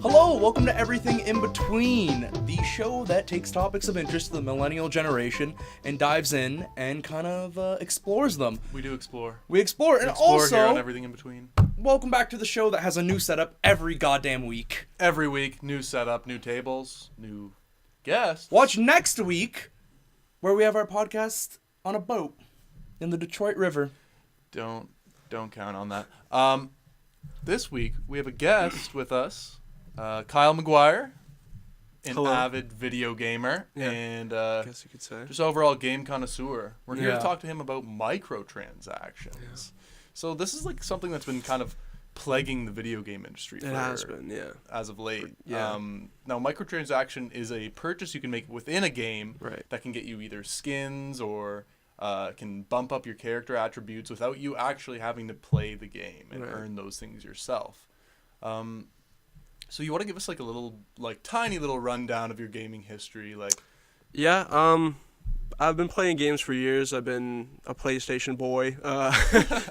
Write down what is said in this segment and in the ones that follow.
Hello, welcome to Everything in Between, the show that takes topics of interest to the millennial generation and dives in and kind of explores them. We do explore. We explore, and explore also here on Everything in Between. Welcome back to the show that has a new setup every goddamn week. Every week, new setup, new tables, new guests. Watch next week, where we have our podcast on a boat in the Detroit River. Don't count on that. This week we have a guest with us. Kyle McGuire, an Hello. avid video gamer, and I guess you could say. just overall game connoisseur. We're here Yeah. to talk to him about microtransactions. Yeah. So this is like something that's been kind of plaguing the video game industry. It has been, yeah. As of late. Yeah. Now, microtransaction is a purchase you can make within a game Right. that can get you either skins or can bump up your character attributes without you actually having to play the game and Right. earn those things yourself. So you want to give us like a little, like tiny little rundown of your gaming history, like? Yeah, I've been playing games for years. I've been a PlayStation boy,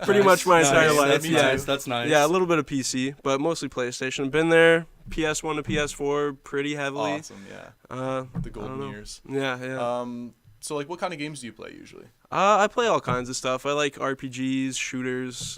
pretty much my entire life. That's nice. Yeah, a little bit of PC, but mostly PlayStation. I've been there, PS1 to PS4, pretty heavily. Awesome, yeah. The The golden years. Yeah. So like, what kind of games do you play usually? I play all kinds of stuff. I like RPGs, shooters,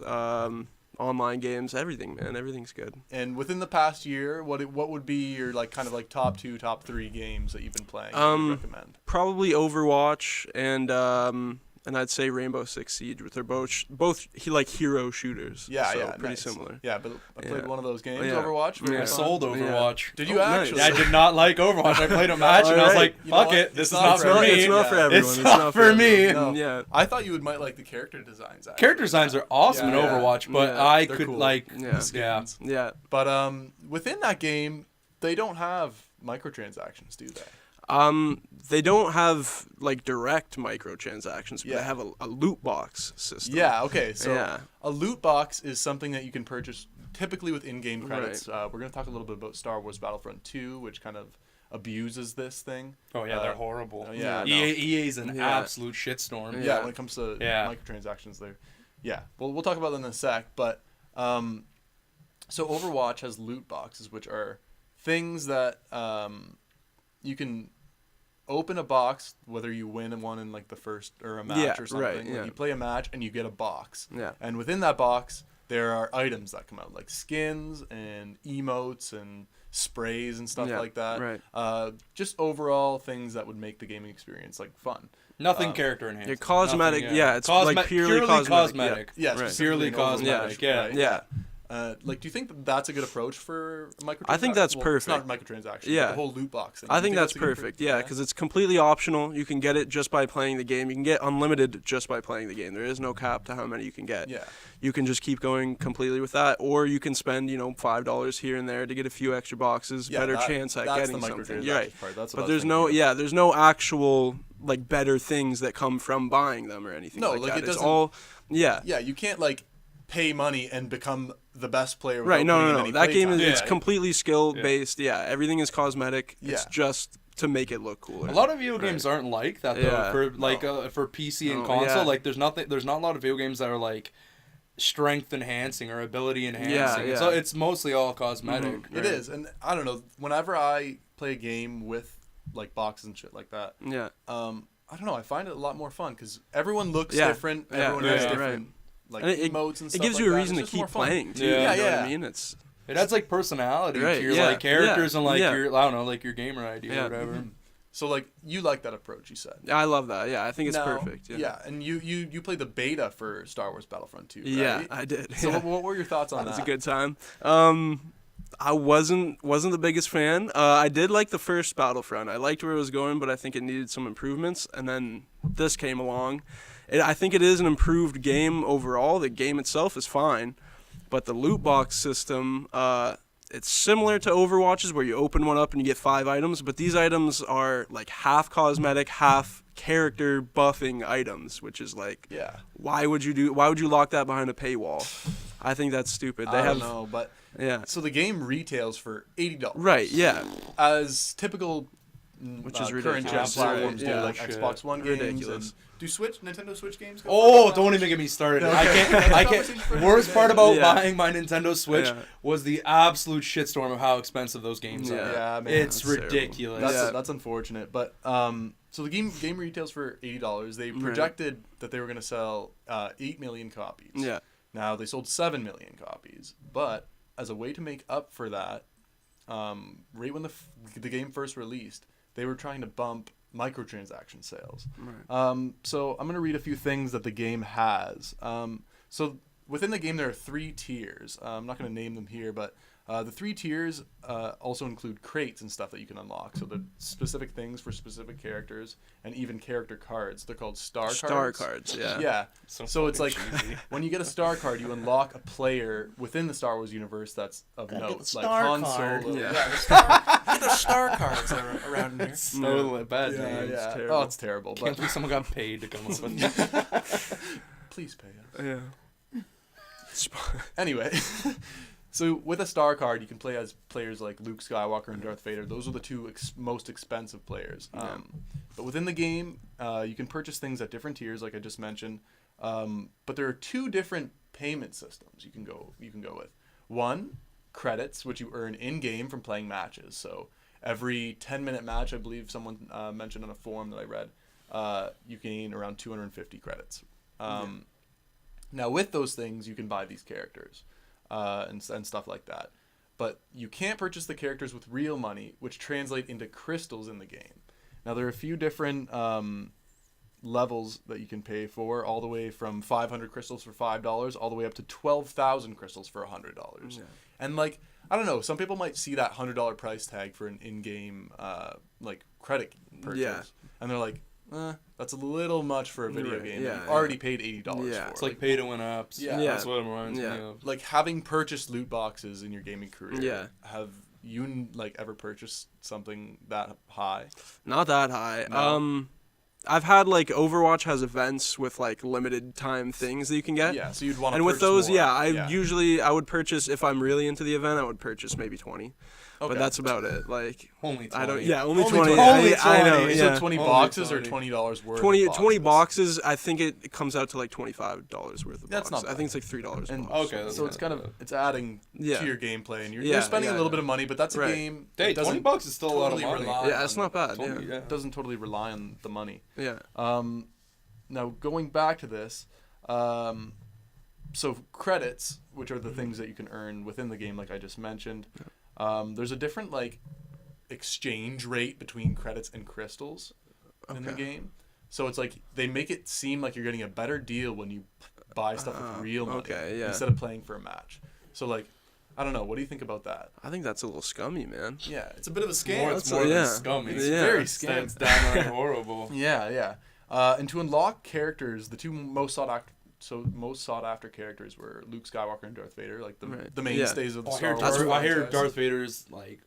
online games, everything, man. Everything's good. And within the past year, what would be your like kind of like top 2, top 3 games that you've been playing that you recommend? Probably Overwatch and I'd say Rainbow Six Siege, but they're both hero shooters. Yeah, so yeah, pretty nice. similar. Yeah, but I played Yeah. one of those games, Yeah. Overwatch. Very Yeah. I fun. sold Overwatch. Did you Oh, nice. actually? I did not like Overwatch. I played a match and I was like, You know fuck what? it, this It's is not not for for me. me. It's not for everyone. It's not for me. No. Yeah. I thought you might like the character designs. Actually. Character designs are awesome in Yeah. Overwatch, but Yeah. I They're could cool. like, Yeah. yeah. Yeah. But within that game, they don't have microtransactions, do they? They don't have like direct microtransactions, but Yeah. they have a loot box system. Yeah. Okay. So Yeah. a loot box is something that you can purchase typically with in-game credits. Right. We're going to talk a little bit about Star Wars Battlefront 2, which kind of abuses this thing. Oh yeah, they're horrible. yeah, EA's an Yeah. absolute shitstorm. Yeah, when it comes to Yeah. microtransactions there. Yeah, well, we'll talk about that in a sec. But so Overwatch has loot boxes, which are things that you can open a box, whether you win one in like the first or a match Yeah, or something. right, Like, yeah. you play a match and you get a box. Yeah. And within that box, there are items that come out, like skins and emotes and sprays and stuff Yeah, like that. right. Just overall things that would make the gaming experience like fun. Nothing character enhanced. Yeah, cosmetic. Nothing, yeah, it's like purely cosmetic. Yeah, Right. specifically Purely in Overwatch, cosmetic, yeah. right? Yeah. Like, do you think that that's a good approach for microtransactions? I think that's It's not perfect. microtransactions. Yeah. The whole loot box thing. I Do you think that's a good perfect. Yeah, because it's completely optional. You can get it just by playing the game. You can get unlimited just by playing the game. There is no cap to how many you can get. Yeah. You can just keep going completely with that, or you can spend $5 here and there to get a few extra boxes. Yeah, better chance at that's getting the something. microtransaction You're right. part. That's what I But was there's thinking. there's no actual like better things that come from buying them or anything No, like like, that. it It's doesn't- all yeah. Yeah, you can't like pay money and become the best player. Right, without putting in no. any That game is playtime. it's completely skill based. Yeah, everything is cosmetic. It's Yeah. just to make it look cooler. A lot of video games aren't like that though. Yeah. For like for PC and No, console, yeah. like there's not a lot of video games that are like strength enhancing or ability enhancing. Yeah. So it's mostly all cosmetic. It is, and I don't know. Whenever I play a game with like boxes and shit like that, Yeah. I don't know. I find it a lot more fun because everyone looks Yeah. different. Yeah, Everyone has right, different like And it- emotes and It stuff. gives like you a that. reason It's to just more keep fun. playing too. Yeah, you know yeah. what I mean? It's It adds like personality Right, to your yeah, like characters yeah, and like yeah. your I don't know, like your gamer ID Yeah. or whatever. So like you like that approach, you said. I love that. Yeah, I think it's Now- perfect. and you played the beta for Star Wars Battlefront 2, right? Yeah, I did. So yeah. what were your thoughts on That was that? a good time. I wasn't the biggest fan. I did like the first Battlefront. I liked where it was going, but I think it needed some improvements. And then this came along. I think it is an improved game overall. The game itself is fine, but the loot box system, it's similar to Overwatch's where you open one up and you get 5 items, but these items are like half cosmetic, half character buffing items, which is like, Yeah. why would you lock that behind a paywall? I think that's stupid. They I have don't know, but yeah. so the game retails for $80. Right, yeah. As typical Which is current ridiculous. gen platforms do, Yeah. like Shit. Xbox One Ridiculous. games. And Nintendo Switch games? Oh, don't even get me started. Okay. I can't. Worst part about Yeah. buying my Nintendo Switch Yeah. was the absolute shitstorm of how expensive those games are. Yeah, man. It's That's terrible. ridiculous. That's unfortunate. But so the game retails for $80. They projected that they were going to sell 8 million copies. Yeah. Now they sold 7 million copies, but as a way to make up for that, right when the game first released, they were trying to bump microtransaction sales. Right. So I'm going to read a few things that the game has. So within the game there are 3 tiers. I'm not going to name them here, but the 3 tiers also include crates and stuff that you can unlock. So the specific things for specific characters and even character cards. They're called star cards. Yeah. Yeah. So it's like cheesy. when you get a star card, you unlock a player within the Star Wars universe that's of Gotta get note, the like star Han card. Solo. Yeah. Get those star cards around here. So bad Yeah, names. yeah. terrible. Oh, it's terrible. Can't But believe someone got paid to come up with please pay us. Yeah. Anyway, so with a star card, you can play as players like Luke Skywalker and Darth Vader. Those are the 2 most expensive players. But within the game, you can purchase things at different tiers, like I just mentioned. But there are 2 different payment systems you can go with. One, credits, which you earn in game from playing matches. So every 10-minute match, I believe someone mentioned on a forum that I read, you gain around 250 credits. Now, with those things, you can buy these characters and stuff like that. But you can't purchase the characters with real money, which translate into crystals in the game. Now, there are a few different levels that you can pay for, all the way from 500 crystals for $5 all the way up to 12,000 crystals for $100. Yeah. And, like, I don't know, some people might see that $100 price tag for an in-game, like, credit purchase. Yeah. And they're like, that's a little much for a video Right, game. yeah, that you've yeah. already paid $80 Yeah. for. It's like pay to win ups. Yeah. That's what it reminds Yeah. me of. Like, having purchased loot boxes in your gaming career, Yeah. have you, like, ever purchased something that high? Not that high. No. I've had like Overwatch has events with like limited time things that you can get. Yeah, so you'd want to And with purchase those, more. yeah, I would purchase if I'm really into the event. I would purchase maybe 20, Okay. but that's about it. Like Only 20. I don't. Yeah, only Only 20. 20. Only I know. 20. So Yeah. 20 Only boxes or 20. $20 worth 20 of boxes. I think it comes out to like $25 worth of That's box. not I bad. think it's like $3 a And box. Okay, that's so it's not kind bad. of, it's adding Yeah. to your gameplay, and you're Yeah, spending yeah, a little yeah. bit of money, but that's a Right. game Hey, that 20 doesn't bucks is still a lot of totally money. rely Yeah, it's on- not bad. Totally, Yeah. yeah. doesn't totally rely on the money. Yeah. Now, going back to this, so credits, which are the things that you can earn within the game, like I just mentioned, there's a different, like, exchange rate between credits and crystals in the Okay. game. So it's like they make it seem like you're getting a better deal when you buy stuff with real money okay, yeah. instead of playing for a match. So, like, I don't know. What do you think about that? I think that's a little scummy, man. Yeah, it's a bit of a It's scam. more, it's more yeah. than scummy. It's Yeah. very It's scam. downright horrible. Yeah, yeah. And to unlock characters, the 2 most sought after characters were Luke Skywalker and Darth Vader, like the Right. mainstays of the Oh, Star Wars. I hear franchise. Darth Vader's like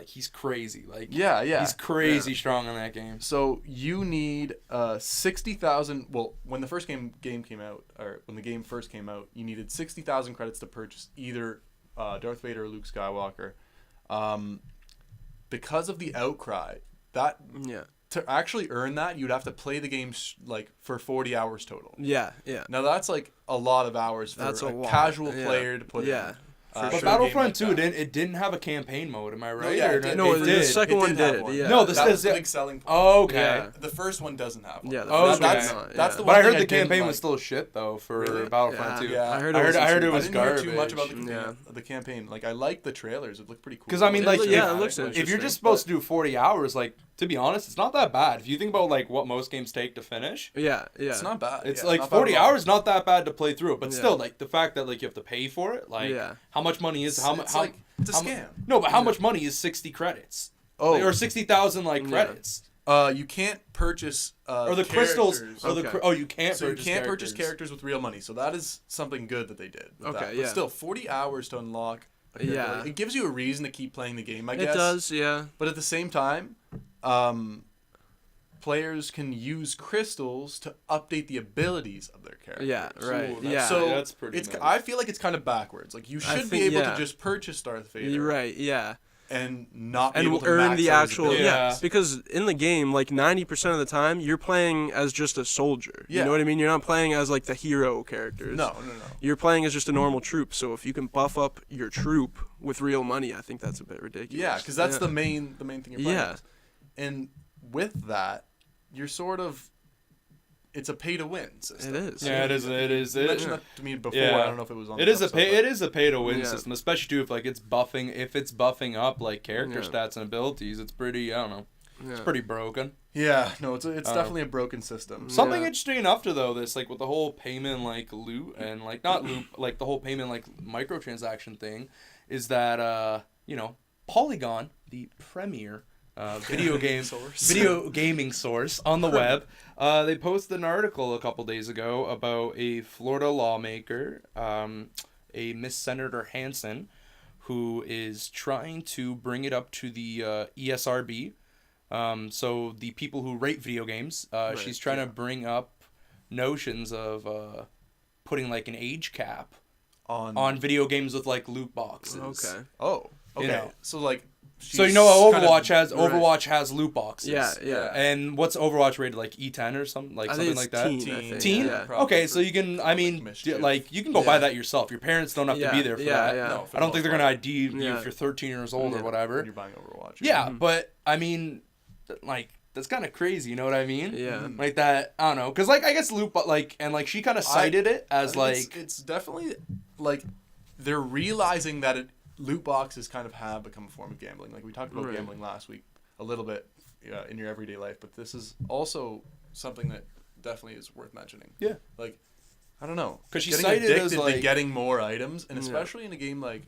he's crazy. Like Yeah, yeah. he's crazy strong in that game. So you need 60,000. Well, when the first game came out, or when the game first came out, you needed 60,000 credits to purchase either Darth Vader or Luke Skywalker. Because of the outcry, that Yeah. to actually earn that, you'd have to play the game like for 40 hours total. Yeah. Yeah. Now that's like a lot of hours for That's a a lot, casual yeah. player to put Yeah. in. But for a game Battlefront like 2 that. it didn't have a campaign mode. Am I right? yeah, Or it did. No, it the did. second It one have did. one. Yeah. No, that was the big selling point. Oh, okay. Yeah. The first one doesn't have one. Yeah, the Oh, first okay. one that's did not, that's the yeah. one But I thing heard the didn't campaign like. was still shit though for Really? Battlefront Yeah. 2. Yeah. I heard I it was heard it I was didn't hear garbage. too much about the campaign. Yeah. The campaign. Like, I liked the trailers. It looked pretty cool. Because I mean, It like, loo- yeah, it looks if you're interesting, just supposed to do 40 hours, like, to be honest, it's not that bad. If you think about like what most games take to finish, Yeah. Yeah. it's not bad. it's Yeah, like not bad 40 at all. hours, not that bad to play through it. But Yeah. still, like the fact that like you have to pay for it, like, Yeah. how much money is It's like, it's a how mu- scam. No, but how much money is 60 credits? Oh. or 60,000 like Yeah. credits. You can't purchase Or the crystals. characters. Or the Okay. you can't. So you purchase can't purchase characters. characters with real money. So that is something good that they did. with Okay, that. But yeah. still, 40 hours to unlock. a character, Yeah. like, it gives you a reason to keep playing the game, I It guess. does. Yeah. But at the same time, players can use crystals to update the abilities of their characters. Yeah. Right. Ooh, Yeah. So that's pretty it's. nice. I feel like it's kind of backwards. Like, you I should be think- able yeah. to just purchase Darth Vader. You're right. Yeah. and not be and able to earn max the out his actual abilities. Yeah. because in the game, like 90% of the time, you're playing as just a soldier. Yeah. You know what I mean? You're not playing as like the hero characters. No. You're playing as just a normal troop. So if you can buff up your troop with real money, I think that's a bit ridiculous. Yeah, because that's the main thing you're playing. Yeah. As. And with that, you're sort of, it's a pay to win system. It is. Yeah, it is. You mentioned that to me before. Yeah. I don't know if it was on. It this is a episode, pay. but- It is a pay to win Yeah. system, especially too if it's buffing up like character Yeah. stats and abilities. It's pretty. I don't know. It's Yeah. pretty broken. Yeah, no, it's definitely a broken system. Something Yeah. interesting enough to though this like with the whole payment like loot and like not loot like the whole payment like microtransaction thing is that Polygon, the premier video gaming source on the web, they posted an article a couple days ago about a Florida lawmaker, a Miss Senator Hansen, who is trying to bring it up to the ESRB. So the people who rate video games, she's trying to bring up notions of putting like an age cap on video games with like loot boxes. Okay. Oh, okay. You know. So like. So you know how she's kind of- Overwatch has loot boxes. Yeah. And what's Overwatch rated like E10 or something I think something it's like that? teen, I think. Teen? Yeah. Probably Okay, for- so you can mischief. you can go buy that yourself. Your parents don't have to be there for that. Yeah. No, for I don't the think they're most gonna part. ID you Yeah. if you're 13 years old or Yeah. whatever. When you're buying Overwatch. Yeah, but I mean, like that's kind of crazy. You know what I mean? Yeah. Like that. I don't know, cause like I guess loot, but like and like she kind of cited it as like it's definitely like they're realizing that loot boxes kind of have become a form of gambling. Like we talked about Right. gambling last week a little bit in your everyday life, but this is also something that definitely is worth mentioning. Yeah. Like I don't know, 'Cause she getting cited it as, addicted to like- getting more items, and Yeah. especially in a game like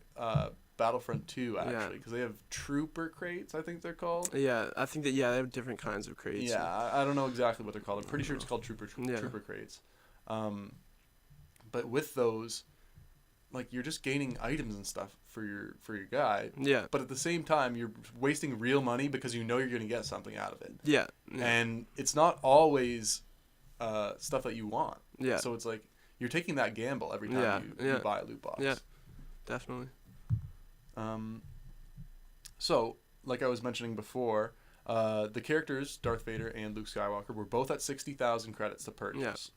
Battlefront 2 actually, Yeah. because they have trooper crates, I think they're called. Yeah, I think that they have different kinds of crates. Yeah, I don't know exactly what they're called. I'm pretty sure it's called trooper crates. But with those, like you're just gaining items and stuff for your guy. Yeah. But at the same time, you're wasting real money because you know you're going to get something out of it. Yeah. And it's not always stuff that you want. Yeah. So it's like you're taking that gamble every time you buy a loot box. Yeah. Definitely. So, like I was mentioning before, the characters Darth Vader and Luke Skywalker were both at 60,000 credits to purchase.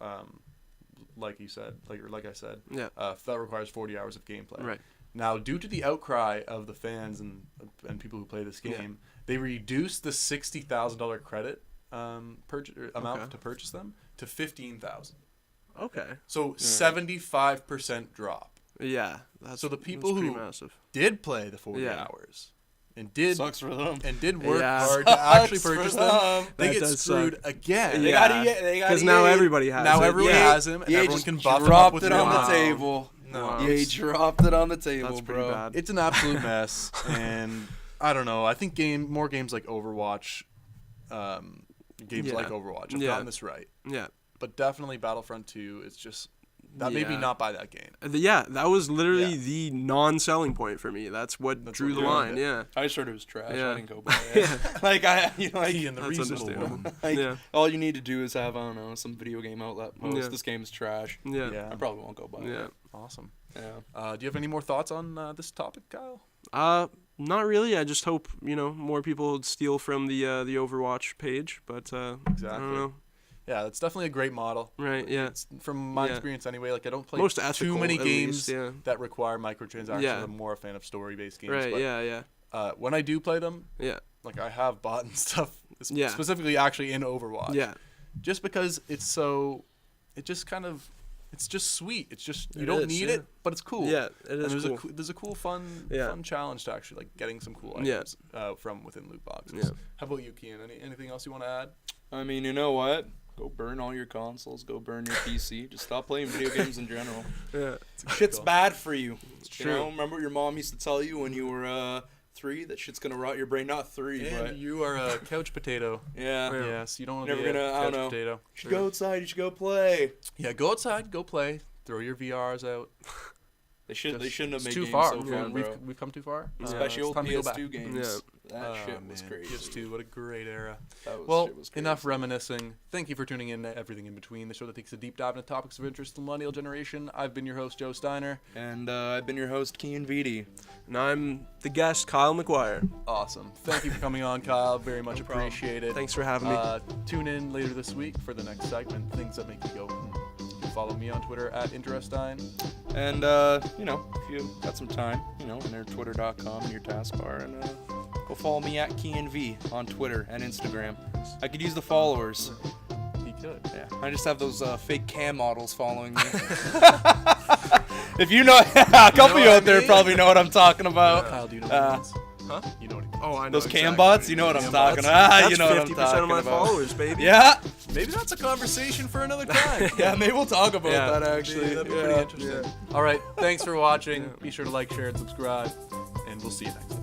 Like you said, like I said, that requires 40 hours of gameplay. Right. Now, due to the outcry of the fans and people who play this game, they reduced the $60,000 credit amount to purchase them to 15,000. Okay. So 75% drop. Yeah. That's So the people pretty who massive. did play the 40 Yeah. hours and did sucks for them. work Yeah. hard to actually Sucks for purchase them. them, they That get does screwed suck. again. They Yeah. gotta get Because now everybody has Now it. everyone Yeah. has him, and EA everyone just can buff him up dropped with it on real the money. table. No, Wow. EA dropped it on the table, That's pretty bro. bad. it's an absolute mess, and I don't know. I think more games like Overwatch, Yeah. like Overwatch have Yeah. gotten this right, Yeah. but definitely Battlefront 2 is just that made me Yeah. not buy that game. Yeah, that was literally Yeah. the non-selling point for me. That's what That's drew what the ruined line. it. Yeah. I just heard it was trash. Yeah. I didn't go buy it. Like And the That's reasonable understandable. one. like Yeah. all you need to do is have I don't know some video game outlet post. Yeah. This game's trash. Yeah. Yeah. I probably won't go buy Yeah. it. Awesome. Yeah. Do you have any more thoughts on this topic, Kyle? Not really. I just hope more people would steal from the Overwatch page, but I Exactly. don't know. Yeah, that's definitely a great model. Right? Yeah. It's, from my Yeah. experience anyway, like I don't play Most too ethical, many at games least, yeah. that require microtransactions. Yeah. I'm more a fan of story-based games. Right. But, Yeah. when I do play them, Yeah. like I have bought and stuff, Yeah. specifically actually in Overwatch. Yeah. Just because it's just sweet. It's just you It don't is, need yeah. it, but it's cool. Yeah. It And is there's cool. there's a cool fun challenge to actually like getting some cool Yeah. items from within loot boxes. Yeah. How about you, Keighn? Anything else you want to add? I mean, you know what? Go burn all your consoles. Go burn your PC. Just stop playing video games in general. Yeah. Shit's bad for you. It's true. You know, remember what your mom used to tell you when you were 3? That shit's gonna rot your brain. Not 3, And but you are a couch potato. yeah. Yeah. Yes, you don't want to Never be gonna- a I don't couch know. potato. You should go outside. You should go play. Yeah, go outside, go play, throw your VRs out. They shouldn't have It's made too games far. so Yeah, fun, bro. we've come too far. Especially it's old time to go back. PS2 games. Yeah. That shit was crazy. PS2, what a great era. That was, Well, shit was crazy. enough reminiscing. Thank you for tuning in to Everything in Between, the show that takes a deep dive into topics of interest to the millennial generation. I've been your host, Joe Steiner. And I've been your host, Keighn Vitti. And I'm the guest, Kyle McGuire. Awesome. Thank you for coming on, Kyle. Very much problem. appreciated. Thanks for having me. Tune in later this week for the next segment, Things That Make You Go. You can follow me on Twitter at Interestine. And, you know, if you got some time, you know, enter twitter.com in your taskbar and go follow me at Keighn V on Twitter and Instagram. I could use the followers. He could. Yeah, I just have those fake cam models following me. If you know, a couple of you out there probably know what I'm talking about. Kyle, do you know what he means? Huh? You know what he means. Oh, I know Those exactly cam bots, you know what I'm talking about. That's You know what I'm 50% talking of my about. followers, baby. Yeah, Maybe that's a conversation for another time. yeah, maybe we'll talk about Yeah. that actually. That'd be pretty interesting. All right, thanks for watching. Be sure to like, share, and subscribe, and we'll see you next time.